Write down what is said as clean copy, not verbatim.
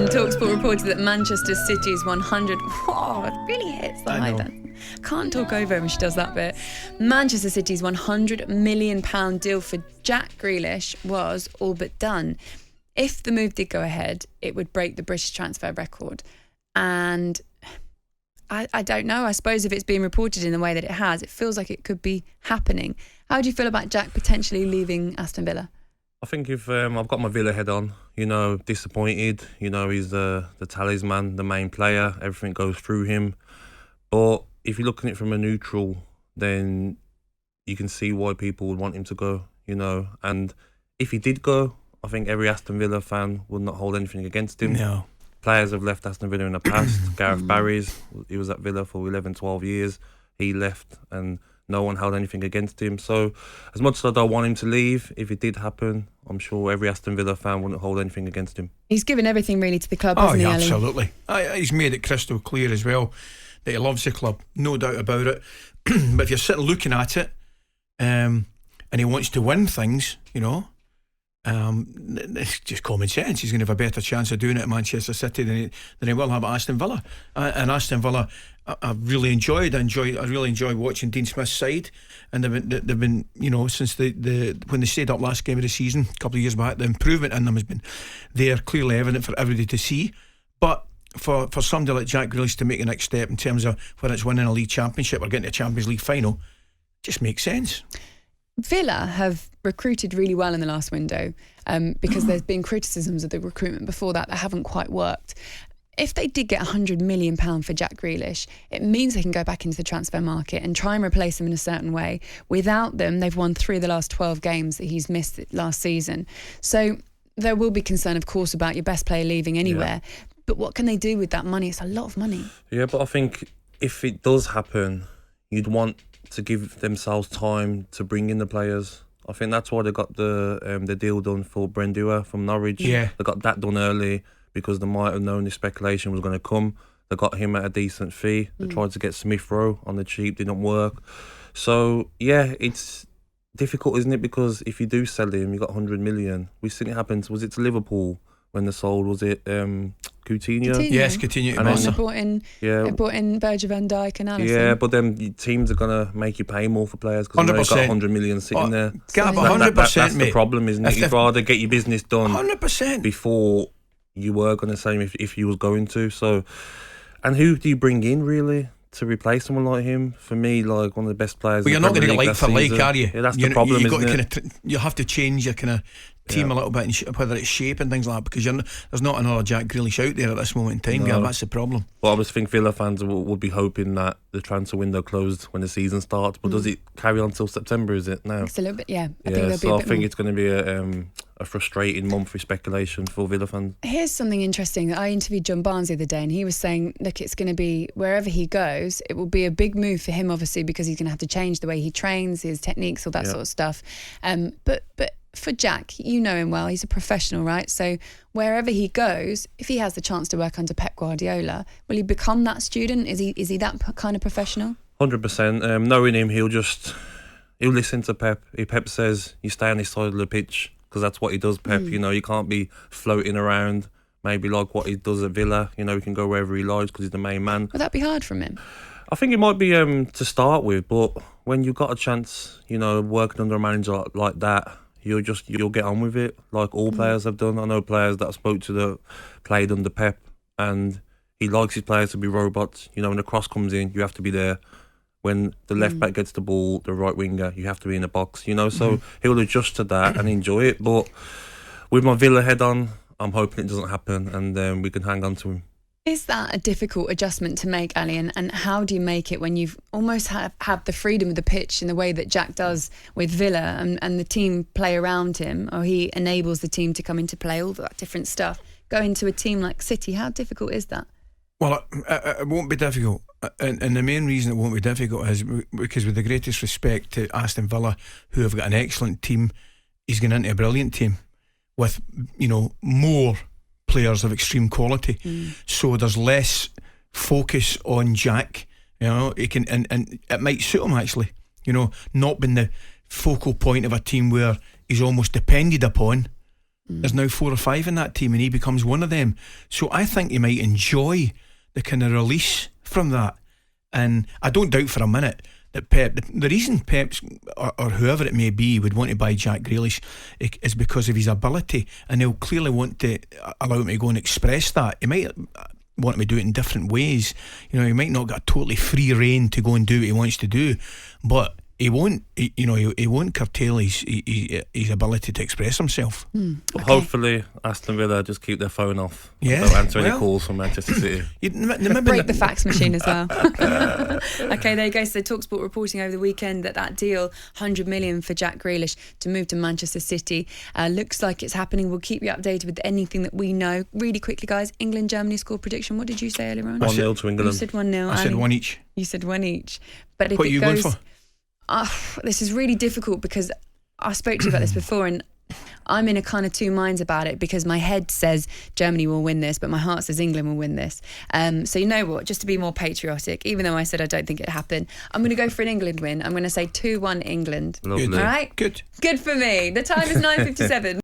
talkSPORT reported that Manchester City's 100... Whoa, it really hits the high then. Can't talk over him when she does that bit. Manchester City's £100 million deal for Jack Grealish was all but done. If the move did go ahead, it would break the British transfer record. And I don't know. I suppose if it's being reported in the way that it has, it feels like it could be happening. How do you feel about Jack potentially leaving Aston Villa? I think if I've got my Villa head on, disappointed. He's the talisman, the main player. Everything goes through him. But if you're looking at it from a neutral, then you can see why people would want him to go, And if he did go, I think every Aston Villa fan would not hold anything against him. No. Players have left Aston Villa in the past. Gareth Barry's, he was at Villa for 11, 12 years. He left and no one held anything against him. So as much as I don't want him to leave, if it did happen, I'm sure every Aston Villa fan wouldn't hold anything against him. He's given everything really to the club, hasn't he, Ali? Absolutely. He's made it crystal clear as well that he loves the club, no doubt about it. But if you're sitting looking at it and he wants to win things, it's just common sense. He's going to have a better chance of doing it at Manchester City than he will have at Aston Villa. And Aston Villa, I really enjoyed watching Dean Smith's side, and they've been since when they stayed up last game of the season a couple of years back, the improvement in them has been there, clearly evident for everybody to see. But for somebody like Jack Grealish to make the next step in terms of whether it's winning a league championship or getting to a Champions League final, just makes sense. Villa have recruited really well in the last window because there's been criticisms of the recruitment before that haven't quite worked. If they did get £100 million for Jack Grealish, it means they can go back into the transfer market and try and replace him in a certain way. Without them, they've won 3 of the last 12 games that he's missed last season. So there will be concern, of course, about your best player leaving anywhere. Yeah. But what can they do with that money? It's a lot of money. Yeah, but I think if it does happen, you'd want to give themselves time to bring in the players. I think that's why they got the deal done for Brendua from Norwich. Yeah. They got that done early because they might have known the speculation was going to come. They got him at a decent fee. They tried to get Smith Rowe on the cheap, didn't work. So yeah, it's difficult, isn't it? Because if you do sell him, you got 100 million. We've seen it happen. Was it to Liverpool when they sold? Was it Coutinho? Yes, Coutinho. And they brought in Virgil van Dijk and Alisson. Yeah, but then teams are going to make you pay more for players because they've got 100 million sitting there. Gab, 100%, that's the problem, isn't it? You'd rather get your business done 100% before you were going to say if you was going to. So, and who do you bring in really to replace someone like him? For me, like one of the best players. But you're not going to get like for like, are you? Yeah, that's the problem, you have to change your kind of team a little bit, whether it's shape and things like that, because there's not another Jack Grealish out there at this moment in time. No. That's the problem. Well, I was think Villa fans would be hoping that the transfer window closed when the season starts, but does it carry on till September? Is it now? It's a little bit, yeah. I think it's going to be a frustrating month for speculation for Villa fans. Here's something interesting. I interviewed John Barnes the other day, and he was saying, look, it's going to be wherever he goes, it will be a big move for him, obviously, because he's going to have to change the way he trains, his techniques, all that sort of stuff. But for Jack, you know him well, he's a professional, right? So wherever he goes, if he has the chance to work under Pep Guardiola, will he become that student? Is he that kind of professional? 100%. Knowing him, he'll listen to Pep. If Pep says you stay on this side of the pitch, because that's what he does, Pep. You can't be floating around maybe like what he does at Villa. He can go wherever he likes because he's the main man. Would that be hard from him? I think it might be to start with, but when you've got a chance, working under a manager like that, you'll get on with it, like all players have done. I know players that I spoke to that played under Pep, and he likes his players to be robots. When the cross comes in, you have to be there. When the left back gets the ball, the right winger, you have to be in the box. So he'll adjust to that and enjoy it. But with my Villa head on, I'm hoping it doesn't happen, and we can hang on to him. Is that a difficult adjustment to make, Ali? And how do you make it when you've almost have the freedom of the pitch in the way that Jack does with Villa, and the team play around him, or he enables the team to come into play, all that different stuff? Go into a team like City, how difficult is that? Well, it won't be difficult. And the main reason it won't be difficult is because, with the greatest respect to Aston Villa, who have got an excellent team, he's going into a brilliant team with, more players of extreme quality. So there's less focus on Jack. He can, and it might suit him actually. Not being the focal point of a team where he's almost depended upon There's now 4 or 5 in that team, and he becomes one of them. So I think he might enjoy the kind of release from that. And I don't doubt for a minute that Pep, the reason Pep's or whoever it may be would want to buy Jack Grealish is because of his ability, and he'll clearly want to allow him to go and express that. He might want him to do it in different ways. You know, he might not get a totally free rein to go and do what he wants to do, but he won't, he won't curtail his ability to express himself. But hopefully Aston Villa just keep their phone off. Yeah, Don't answer any calls from Manchester City. Break the fax machine as well. Okay, there you go. So talkSPORT reporting over the weekend that deal, 100 million for Jack Grealish to move to Manchester City, looks like it's happening. We'll keep you updated with anything that we know. Really quickly, guys, England-Germany score prediction. What did you say earlier on? 1-0 to England. You said 1-0. I said 1 each. You said 1 each. But if What it are you goes, going for? This is really difficult because I spoke to you about this before, and I'm in a kind of two minds about it, because my head says Germany will win this, but my heart says England will win this. So you know what, just to be more patriotic, even though I said I don't think it'd happen, I'm going to go for an England win. I'm going to say 2-1 England. Lovely. All right? Good For me. The time is 9:57.